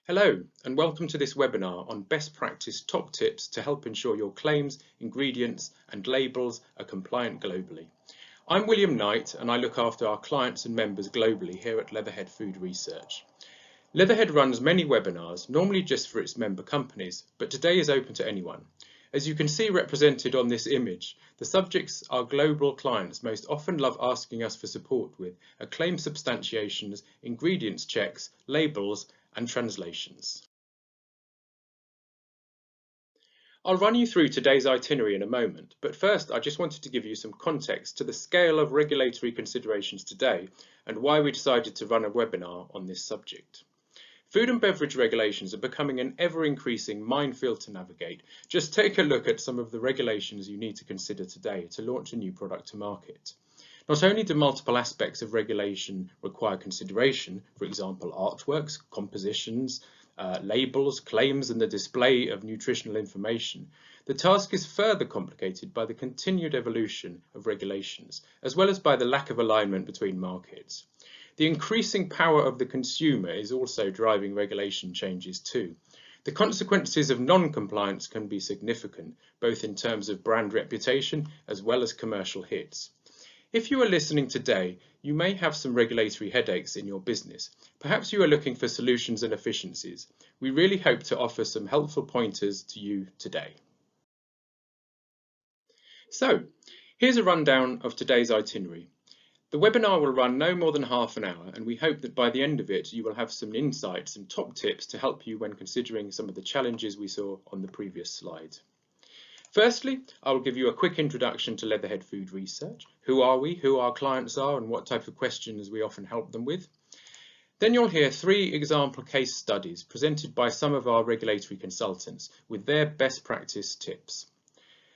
Hello and welcome to this webinar on best practice top tips to help ensure your claims, ingredients and labels are compliant globally. I'm William Knight and I look after our clients and members globally here at Leatherhead Food Research. Leatherhead runs many webinars, normally just for its member companies, but today is open to anyone. As you can see represented on this image, the subjects our global clients most often love asking us for support with are claim substantiations, ingredients checks, labels and translations. I'll run you through today's itinerary in a moment, but first I just wanted to give you some context to the scale of regulatory considerations today and why we decided to run a webinar on this subject. Food and beverage regulations are becoming an ever-increasing minefield to navigate. Just take a look at some of the regulations you need to consider today to launch a new product to market. Not only do multiple aspects of regulation require consideration, for example artworks, compositions, labels, claims and the display of nutritional information, the task is further complicated by the continued evolution of regulations, as well as by the lack of alignment between markets. The increasing power of the consumer is also driving regulation changes too. The consequences of non-compliance can be significant, both in terms of brand reputation as well as commercial hits. If you are listening today, you may have some regulatory headaches in your business. Perhaps you are looking for solutions and efficiencies. We really hope to offer some helpful pointers to you today. So, here's a rundown of today's itinerary. The webinar will run no more than half an hour, and we hope that by the end of it you will have some insights and top tips to help you when considering some of the challenges we saw on the previous slide. Firstly, I will give you a quick introduction to Leatherhead Food Research. Who are we, who our clients are, and what type of questions we often help them with. Then you'll hear 3 example case studies presented by some of our regulatory consultants with their best practice tips.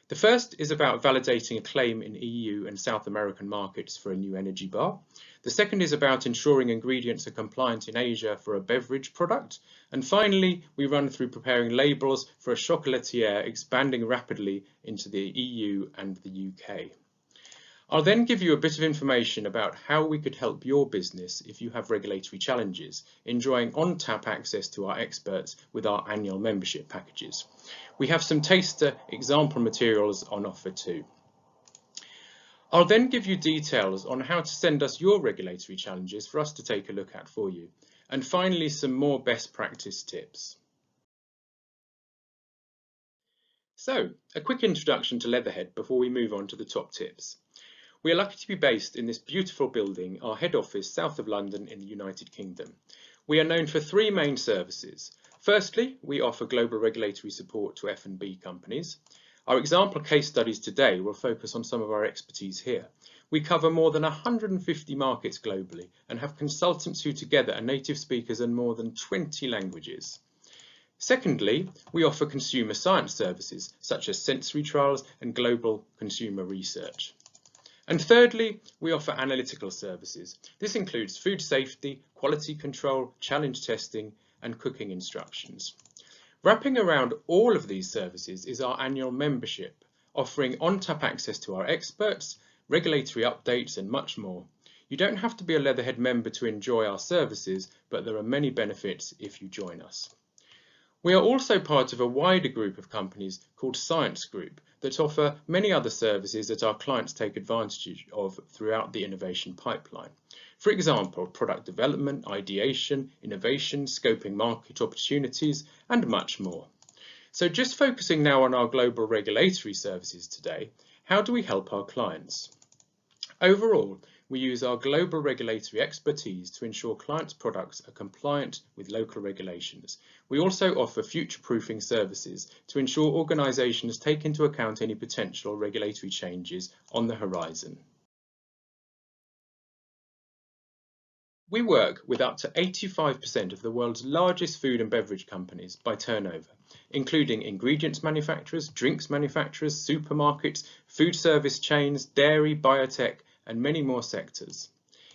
The first is about validating a claim in EU and South American markets for a new energy bar. The second is about ensuring ingredients are compliant in Asia for a beverage product. And finally, we run through preparing labels for a chocolatier expanding rapidly into the EU and the UK. I'll then give you a bit of information about how we could help your business if you have regulatory challenges, enjoying on-tap access to our experts with our annual membership packages. We have some taster example materials on offer too. I'll then give you details on how to send us your regulatory challenges for us to take a look at for you. And finally, some more best practice tips. So, a quick introduction to Leatherhead before we move on to the top tips. We are lucky to be based in this beautiful building, our head office south of London in the United Kingdom. We are known for 3 main services. Firstly, we offer global regulatory support to F&B companies. Our example case studies today will focus on some of our expertise here. We cover more than 150 markets globally and have consultants who together are native speakers in more than 20 languages. Secondly, we offer consumer science services such as sensory trials and global consumer research. And thirdly, we offer analytical services. This includes food safety, quality control, challenge testing, and cooking instructions. Wrapping around all of these services is our annual membership, offering on-tap access to our experts, regulatory updates, and much more. You don't have to be a Leatherhead member to enjoy our services, but there are many benefits if you join us. We are also part of a wider group of companies called Science Group that offer many other services that our clients take advantage of throughout the innovation pipeline. For example, product development, ideation, innovation, scoping market opportunities, and much more. So just focusing now on our global regulatory services today, how do we help our clients? Overall, we use our global regulatory expertise to ensure clients' products are compliant with local regulations. We also offer future-proofing services to ensure organisations take into account any potential regulatory changes on the horizon. We work with up to 85% of the world's largest food and beverage companies by turnover, including ingredients manufacturers, drinks manufacturers, supermarkets, food service chains, dairy, biotech, and many more sectors.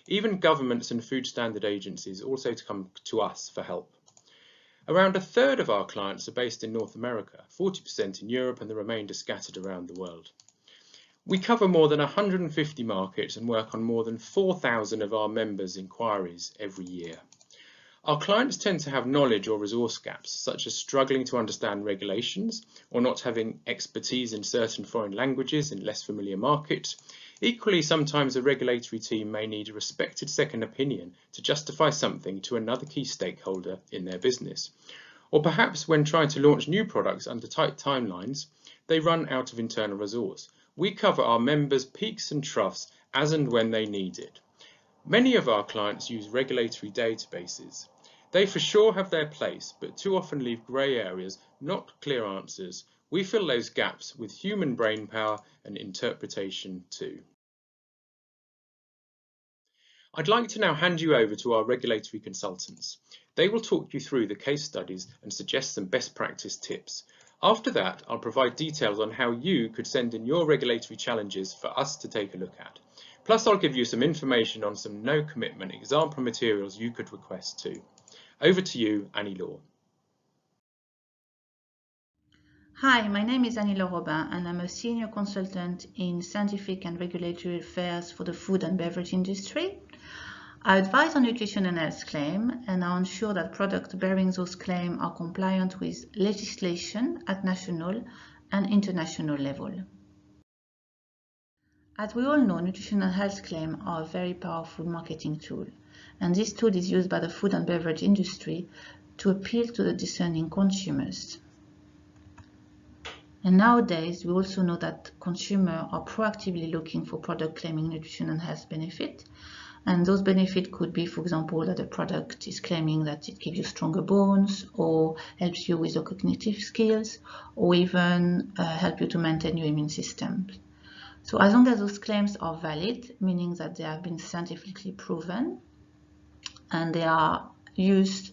Even governments and food standard agencies also come to us for help. Around a third of our clients are based in North America, 40% in Europe, and the remainder scattered around the world. We cover more than 150 markets and work on more than 4,000 of our members' inquiries every year. Our clients tend to have knowledge or resource gaps, such as struggling to understand regulations or not having expertise in certain foreign languages in less familiar markets. Equally, sometimes a regulatory team may need a respected second opinion to justify something to another key stakeholder in their business. Or perhaps when trying to launch new products under tight timelines, they run out of internal resource. We cover our members' peaks and troughs as and when they need it. Many of our clients use regulatory databases. They for sure have their place, but too often leave grey areas, not clear answers. We fill those gaps with human brain power and interpretation too. I'd like to now hand you over to our regulatory consultants. They will talk you through the case studies and suggest some best practice tips. After that, I'll provide details on how you could send in your regulatory challenges for us to take a look at. Plus, I'll give you some information on some no-commitment example materials you could request too. Over to you, Annie-Laure. Hi, my name is Annie-Laure Robin and I'm a senior consultant in scientific and regulatory affairs for the food and beverage industry. I advise on nutrition and health claims and I ensure that products bearing those claims are compliant with legislation at national and international level. As we all know, nutrition and health claims are a very powerful marketing tool, and this tool is used by the food and beverage industry to appeal to the discerning consumers. And nowadays, we also know that consumers are proactively looking for products claiming nutrition and health benefit. And those benefits could be, for example, that the product is claiming that it gives you stronger bones or helps you with your cognitive skills or even help you to maintain your immune system. So as long as those claims are valid, meaning that they have been scientifically proven and they are used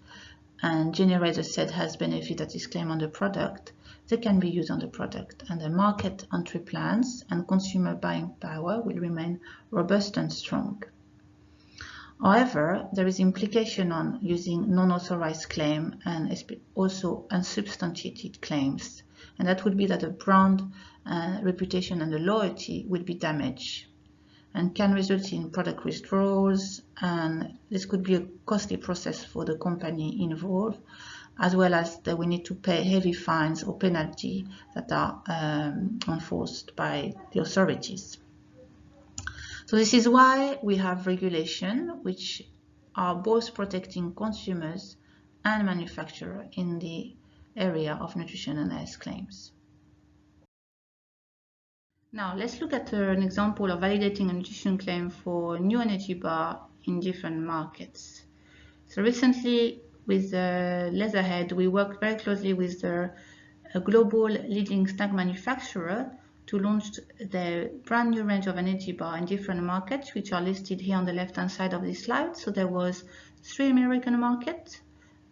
and generate the said health benefit that is claimed on the product, they can be used on the product, and the market entry plans and consumer buying power will remain robust and strong. However, there is implication on using non-authorized claims and also unsubstantiated claims, and that would be that the brand reputation and the loyalty will be damaged and can result in product withdrawals, and this could be a costly process for the company involved, as well as that we need to pay heavy fines or penalties that are enforced by the authorities. So this is why we have regulation which are both protecting consumers and manufacturers in the area of nutrition and health claims. Now let's look at an example of validating a nutrition claim for a new energy bar in different markets. So recently with Leatherhead, we worked very closely with a global leading snack manufacturer to launch their brand new range of energy bar in different markets, which are listed here on the left-hand side of this slide. So there was 3 American markets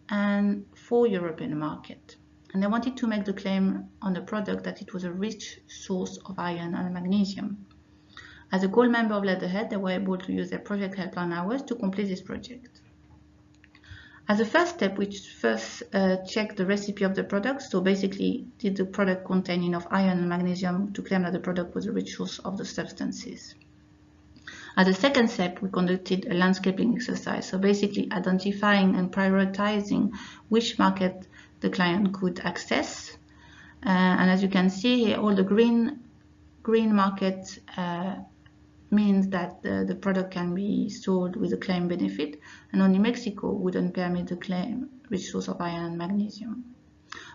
and 4 European markets. And they wanted to make the claim on the product that it was a rich source of iron and magnesium. As a gold member of Leatherhead, they were able to use their project helpline hours to complete this project. As a first step, we first checked the recipe of the product. So basically, did the product contain enough iron and magnesium to claim that the product was a rich source of the substances? As a second step, we conducted a landscaping exercise. So basically identifying and prioritizing which market the client could access. And as you can see here, all the green markets means that the product can be sold with a claim benefit, and only Mexico wouldn't permit the claim rich source of iron and magnesium.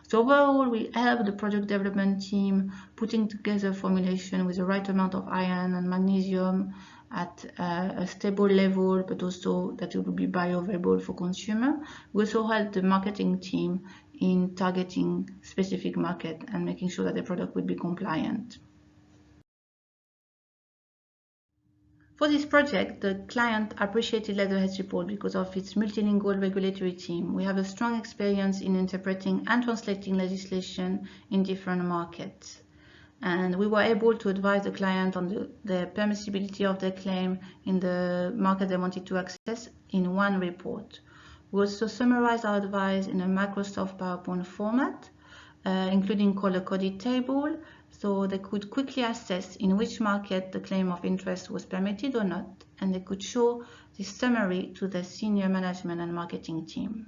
So overall, we help the product development team putting together formulation with the right amount of iron and magnesium at a stable level, but also that it will be bioavailable for consumer. We also help the marketing team in targeting specific market and making sure that the product would be compliant. For this project, the client appreciated Leatherhead's report because of its multilingual regulatory team. We have a strong experience in interpreting and translating legislation in different markets. And we were able to advise the client on the permissibility of their claim in the market they wanted to access in one report. We also summarized our advice in a Microsoft PowerPoint format, including color-coded table, so they could quickly assess in which market the claim of interest was permitted or not, and they could show this summary to the senior management and marketing team.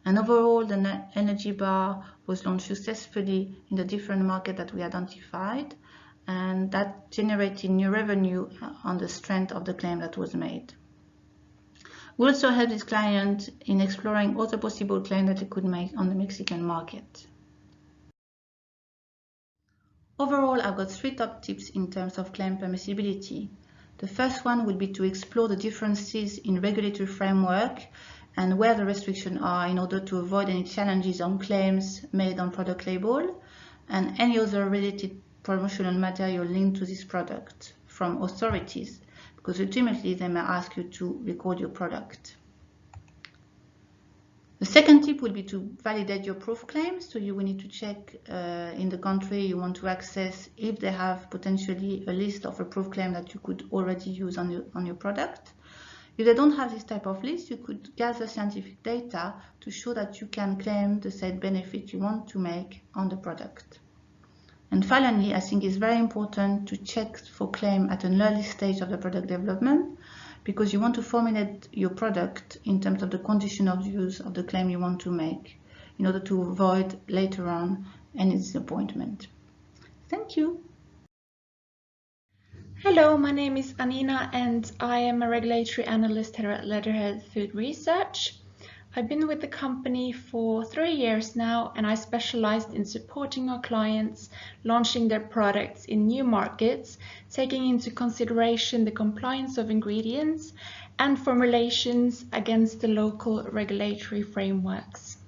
And overall, the energy bar was launched successfully in the different markets that we identified, and that generated new revenue on the strength of the claim that was made. We also helped this client in exploring other possible claims that they could make on the Mexican market. Overall, I've got 3 top tips in terms of claim permissibility. The first one would be to explore the differences in regulatory framework and where the restrictions are in order to avoid any challenges on claims made on product label and any other related promotional material linked to this product from authorities, because ultimately they may ask you to record your product. The second tip would be to validate your proof claims. So you will need to check in the country you want to access if they have potentially a list of approved claims that you could already use on your product. If they don't have this type of list, you could gather scientific data to show that you can claim the said benefit you want to make on the product. And finally, I think it's very important to check for claim at an early stage of the product development, because you want to formulate your product in terms of the condition of use of the claim you want to make in order to avoid later on any disappointment. Thank you. Hello, my name is Anina and I am a regulatory analyst here at Leatherhead Food Research. I've been with the company for 3 years now and I specialized in supporting our clients launching their products in new markets, taking into consideration the compliance of ingredients and formulations against the local regulatory frameworks.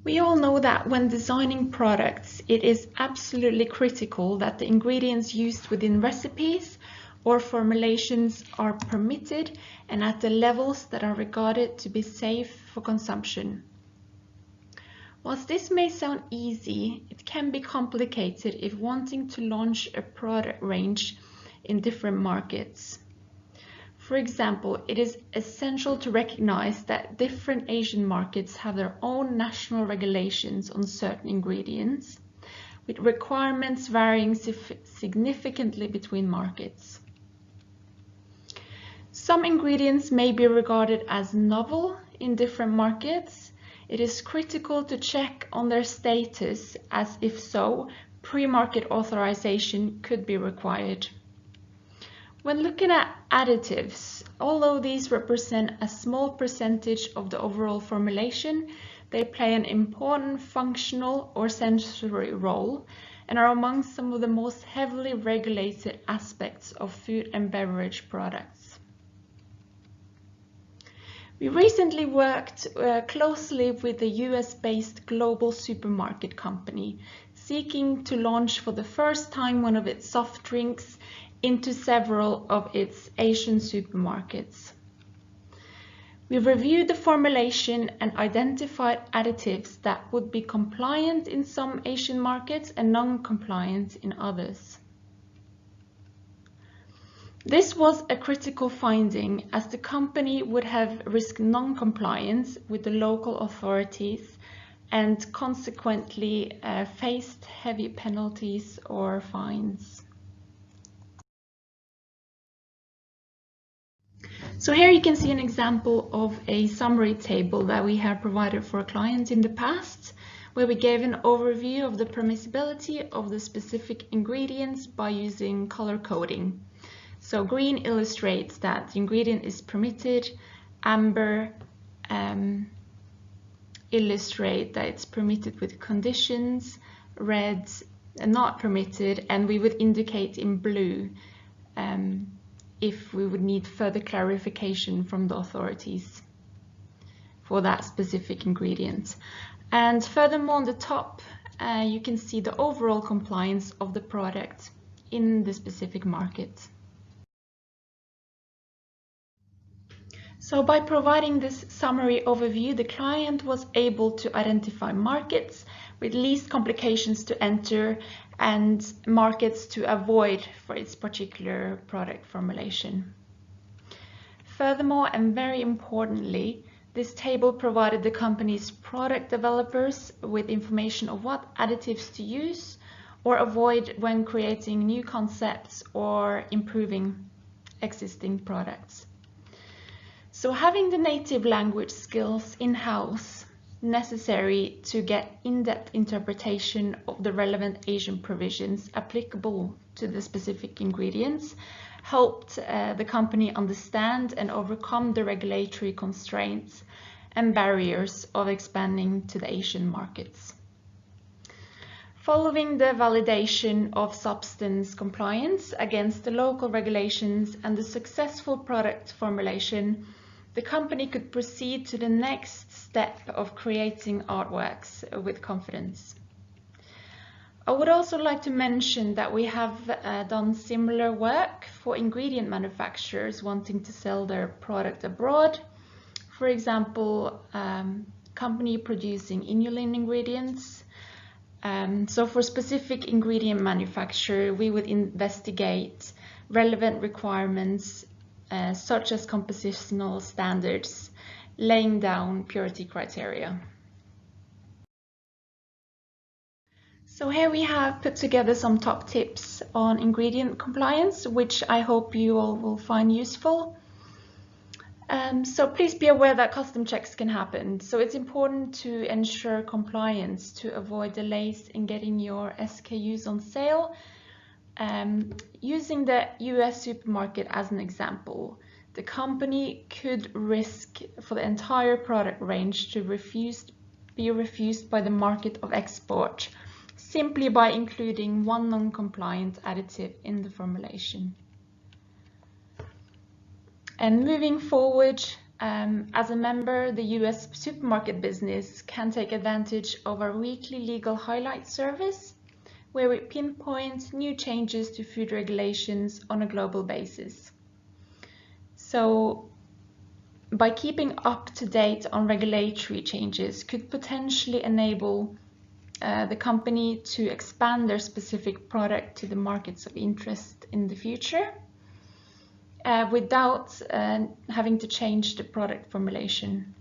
We all know that when designing products, it is absolutely critical that the ingredients used within recipes or formulations are permitted and at the levels that are regarded to be safe for consumption. Whilst this may sound easy, it can be complicated if wanting to launch a product range in different markets. For example, it is essential to recognize that different Asian markets have their own national regulations on certain ingredients, with requirements varying significantly between markets. Some ingredients may be regarded as novel in different markets. It is critical to check on their status, as if so, pre-market authorization could be required. When looking at additives, although these represent a small percentage of the overall formulation, they play an important functional or sensory role and are among some of the most heavily regulated aspects of food and beverage products. We recently worked closely with a US-based global supermarket company seeking to launch for the first time one of its soft drinks into several of its Asian supermarkets. We reviewed the formulation and identified additives that would be compliant in some Asian markets and non-compliant in others. This was a critical finding, as the company would have risked non-compliance with the local authorities and consequently faced heavy penalties or fines. So here you can see an example of a summary table that we have provided for a client in the past, where we gave an overview of the permissibility of the specific ingredients by using color coding. So green illustrates that the ingredient is permitted, amber illustrate that it's permitted with conditions, red not permitted, and we would indicate in blue if we would need further clarification from the authorities for that specific ingredient. And furthermore, on the top, you can see the overall compliance of the product in the specific market. So by providing this summary overview, the client was able to identify markets with least complications to enter and markets to avoid for its particular product formulation. Furthermore, and very importantly, this table provided the company's product developers with information of what additives to use or avoid when creating new concepts or improving existing products. So having the native language skills in-house necessary to get in-depth interpretation of the relevant Asian provisions applicable to the specific ingredients helped the company understand and overcome the regulatory constraints and barriers of expanding to the Asian markets. Following the validation of substance compliance against the local regulations and the successful product formulation, the company could proceed to the next step of creating artworks with confidence. I would also like to mention that we have done similar work for ingredient manufacturers wanting to sell their product abroad. For example, company producing inulin ingredients. So for specific ingredient manufacturer, we would investigate relevant requirements such as compositional standards, laying down purity criteria. So here we have put together some top tips on ingredient compliance, which I hope you all will find useful. So please be aware that custom checks can happen. So it's important to ensure compliance to avoid delays in getting your SKUs on sale. Using the US supermarket as an example, the company could risk for the entire product range to be refused by the market of export simply by including one non-compliant additive in the formulation. And moving forward, as a member, the US supermarket business can take advantage of our weekly legal highlight service, where we pinpoint new changes to food regulations on a global basis. So by keeping up to date on regulatory changes could potentially enable the company to expand their specific product to the markets of interest in the future without having to change the product formulation.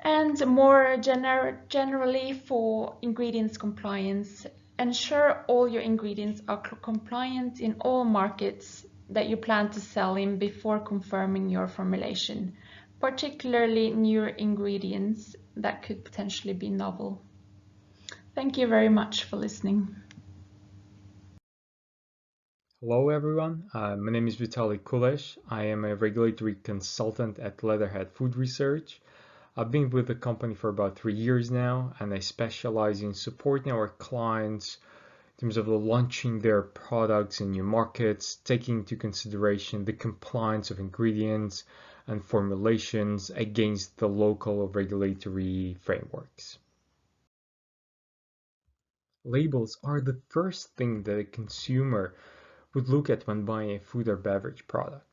And more generally for ingredients compliance, ensure all your ingredients are compliant in all markets that you plan to sell in before confirming your formulation, particularly newer ingredients that could potentially be novel. Thank you very much for listening. Hello everyone, my name is Vitaly Kulesh. I am a regulatory consultant at Leatherhead Food Research. I've been with the company for about 3 years now, and I specialize in supporting our clients in terms of launching their products in new markets, taking into consideration the compliance of ingredients and formulations against the local regulatory frameworks. Labels are the first thing that a consumer would look at when buying a food or beverage product.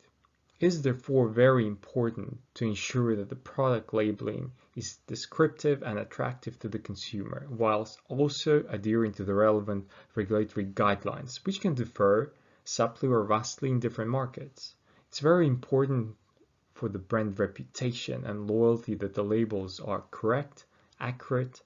It is therefore very important to ensure that the product labeling is descriptive and attractive to the consumer, whilst also adhering to the relevant regulatory guidelines, which can differ subtly or vastly in different markets. It's very important for the brand reputation and loyalty that the labels are correct, accurate,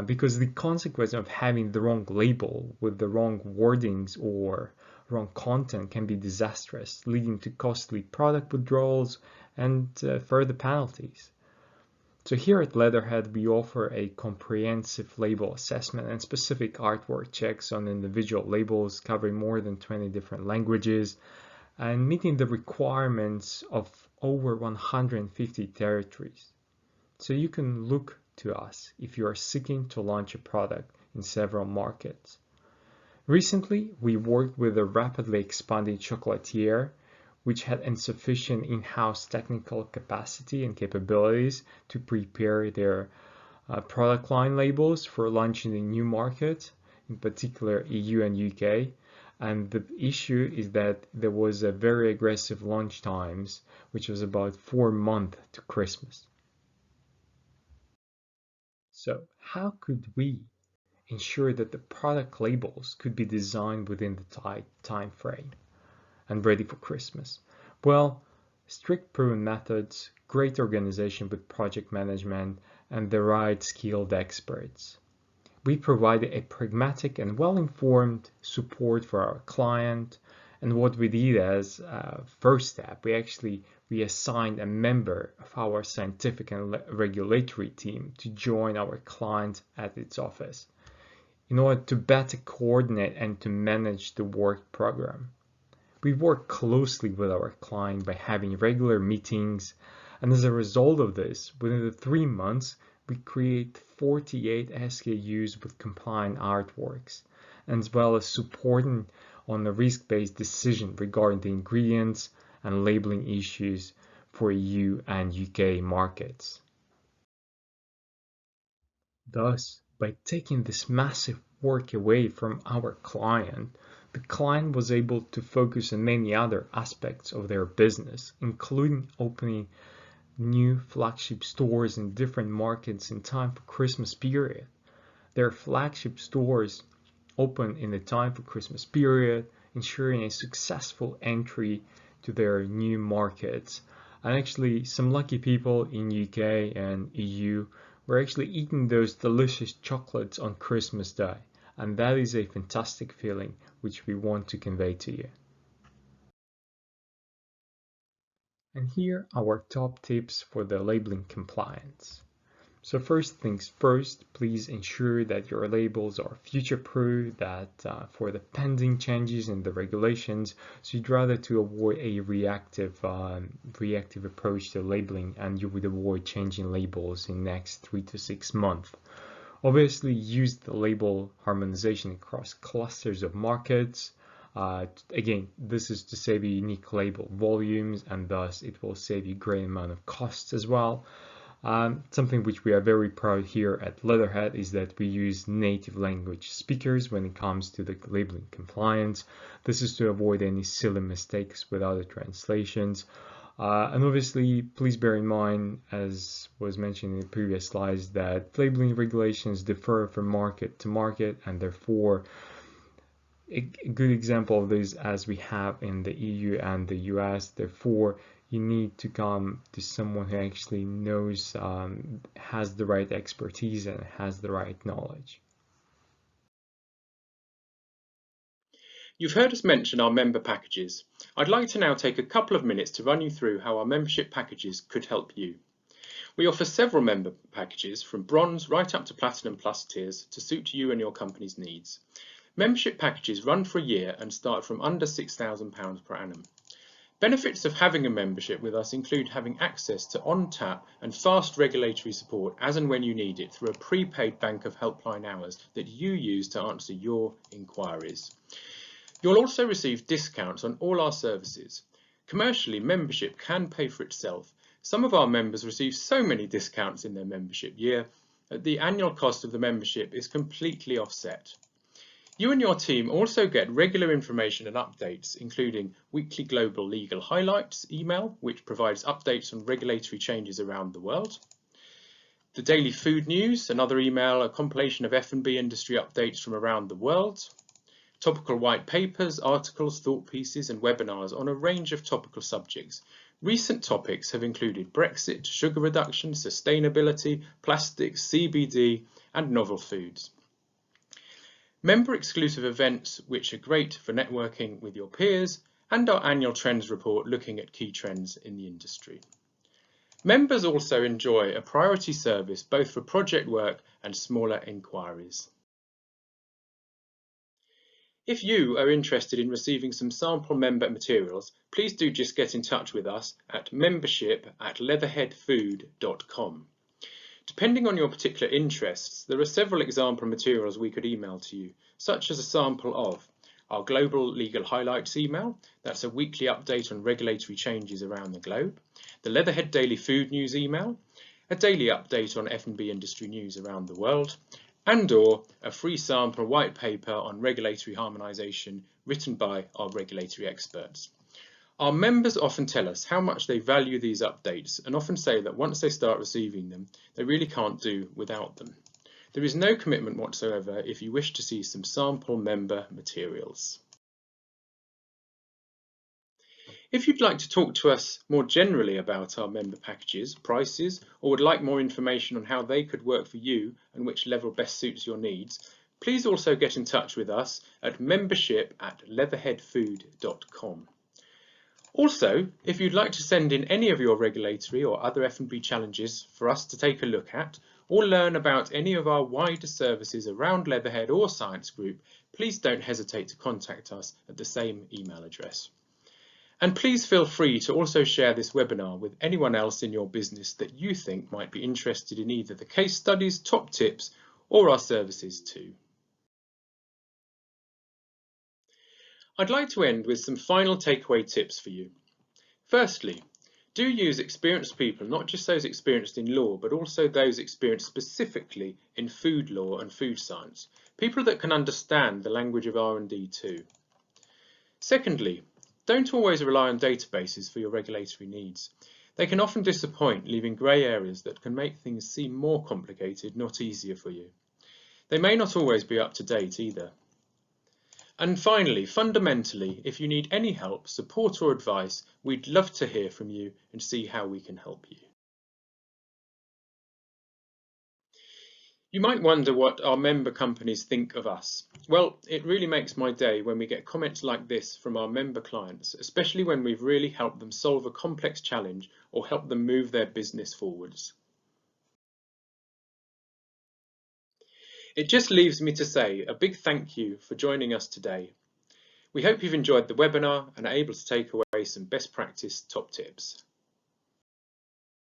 because the consequence of having the wrong label with the wrong wordings or wrong content can be disastrous, leading to costly product withdrawals and further penalties. So here at Leatherhead, we offer a comprehensive label assessment and specific artwork checks on individual labels covering more than 20 different languages and meeting the requirements of over 150 territories. So you can look to us if you are seeking to launch a product in several markets. Recently, we worked with a rapidly expanding chocolatier which had insufficient in-house technical capacity and capabilities to prepare their product line labels for launching in new markets, in particular EU and UK. And the issue is that there was a very aggressive launch times, which was about 4 months to Christmas. So how could we ensure that the product labels could be designed within the tight time frame and ready for Christmas? Well, strict proven methods, great organization with project management, and the right skilled experts. We provided a pragmatic and well-informed support for our client. And what we did as a first step, we assigned a member of our scientific and regulatory team to join our client at its office in order to better coordinate and to manage the work program. We work closely with our client by having regular meetings, and as a result of this, within the 3 months, we create 48 SKUs with compliant artworks, as well as supporting on a risk-based decision regarding the ingredients and labeling issues for EU and UK markets. Thus, by taking this massive work away from our client, the client was able to focus on many other aspects of their business, including opening new flagship stores in different markets in time for Christmas period. Their flagship stores open in the time for Christmas period, ensuring a successful entry to their new markets. And actually, some lucky people in UK and EU were actually eating those delicious chocolates on Christmas Day. And that is a fantastic feeling which we want to convey to you. And here are our top tips for the labeling compliance. So first things first, please ensure that your labels are future-proof, that for the pending changes in the regulations, so you'd rather to avoid a reactive approach to labeling, and you would avoid changing labels in the next 3 to 6 months. Obviously, use the label harmonization across clusters of markets. Again, this is to save you unique label volumes, and thus it will save you a great amount of costs as well. Something which we are very proud here at Leatherhead is that we use native language speakers when it comes to the labeling compliance. This is to avoid any silly mistakes with other translations. And obviously, please bear in mind, as was mentioned in the previous slides, that labeling regulations differ from market to market, and therefore a good example of this as we have in the EU and the US. Therefore, you need to come to someone who actually knows, has the right expertise and has the right knowledge. You've heard us mention our member packages. I'd like to now take a couple of minutes to run you through how our membership packages could help you. We offer several member packages from bronze right up to platinum plus tiers to suit you and your company's needs. Membership packages run for a year and start from under £6,000 per annum. Benefits of having a membership with us include having access to on-tap and fast regulatory support as and when you need it through a prepaid bank of helpline hours that you use to answer your inquiries. You'll also receive discounts on all our services. Commercially, membership can pay for itself. Some of our members receive so many discounts in their membership year that the annual cost of the membership is completely offset. You and your team also get regular information and updates, including weekly global legal highlights email, which provides updates on regulatory changes around the world. The daily food news, another email, a compilation of F&B industry updates from around the world. Topical white papers, articles, thought pieces and webinars on a range of topical subjects. Recent topics have included Brexit, sugar reduction, sustainability, plastics, CBD and novel foods. Member-exclusive events which are great for networking with your peers, and our annual trends report looking at key trends in the industry. Members also enjoy a priority service both for project work and smaller inquiries. If you are interested in receiving some sample member materials, please do just get in touch with us at membership@leatherheadfood.com. Depending on your particular interests, there are several example materials we could email to you, such as a sample of our Global Legal Highlights email, that's a weekly update on regulatory changes around the globe, the Leatherhead Daily Food News email, a daily update on F&B industry news around the world, and/or a free sample white paper on regulatory harmonisation written by our regulatory experts. Our members often tell us how much they value these updates and often say that once they start receiving them, they really can't do without them. There is no commitment whatsoever if you wish to see some sample member materials. If you'd like to talk to us more generally about our member packages, prices, or would like more information on how they could work for you and which level best suits your needs, please also get in touch with us at membership@leatherheadfood.com. Also, if you'd like to send in any of your regulatory or other F&B challenges for us to take a look at, or learn about any of our wider services around Leatherhead or Science Group, please don't hesitate to contact us at the same email address. And please feel free to also share this webinar with anyone else in your business that you think might be interested in either the case studies, top tips, or our services too. I'd like to end with some final takeaway tips for you. Firstly, do use experienced people, not just those experienced in law, but also those experienced specifically in food law and food science, people that can understand the language of R&D too. Secondly, don't always rely on databases for your regulatory needs. They can often disappoint, leaving grey areas that can make things seem more complicated, not easier for you. They may not always be up to date either. And finally, fundamentally, if you need any help, support or advice, we'd love to hear from you and see how we can help you. You might wonder what our member companies think of us. Well, it really makes my day when we get comments like this from our member clients, especially when we've really helped them solve a complex challenge or helped them move their business forwards. It just leaves me to say a big thank you for joining us today. We hope you've enjoyed the webinar and are able to take away some best practice top tips.